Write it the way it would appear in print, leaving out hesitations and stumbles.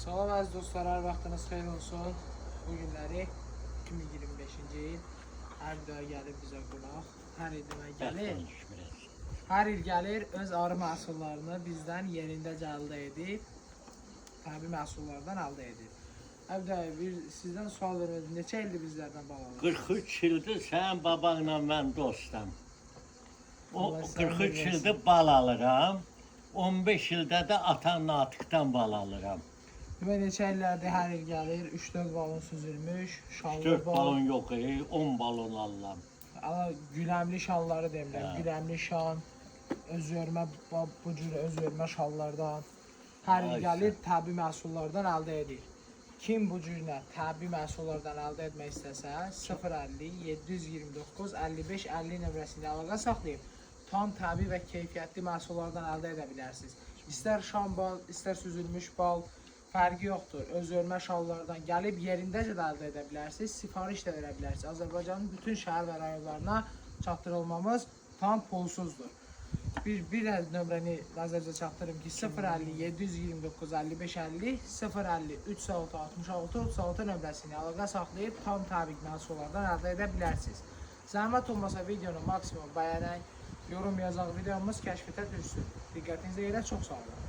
Salam əziz dostlar, hər vaxtınız xeyir olsun. Bu günləri 2025-ci il hər bir ay gəlir bizə qonaq. Hər il demək gəlir. Hər il gəlir, öz arı məhsullarını bizdən yerindəcə əldə edib, təbii məhsullardan əldə edib. Əbdəy, sizdən sual vermədim, neçə ildir bizlərdən bal alır? 43 ildir sənin babanla mən dostum. O 43 ildir bal alıram. 15 ildə də atan natiqdən bal alıram. Demək neçə illərdir hər il gəlir, 3-4 balon süzülmüş, şallı 4 bal. balon yox, 10 balon alıram. Güləmli şalları demirəm, güləmli şan, özörmə, bu cür özörmə şallardan. Hər il gəlir, təbii məhsullardan əldə edir. Kim bu cürlə təbii məhsullardan əldə etmək istəsə, 050 729 55 50 nömrəsində əlaqə saxlayıb, tam təbii və keyfiyyətli məhsullardan əldə edə bilərsiniz. İstər şam bal, istər süzülmüş bal, fərqi yoxdur. Özörmə şallardan gəlib yerindəcə də əldə edə bilərsiniz, sifariş də verə bilərsiniz. Azərbaycanın bütün şəhər və rayonlarına çatdırılmamız tam pulsuzdur. Bir nömrəni nəzərdə çatdırım ki, 050 729 55 50 050 36 66 36 nömrəsini əlaqə saxlayıb tam təbii məhsullardan əldə edə bilərsiniz. Zəhmət olmasa videonu maksimum bəyənək, yorum yazaq, videomuz kəşfiyyata düşsün. Diqqətinizə görə çox sağ olun.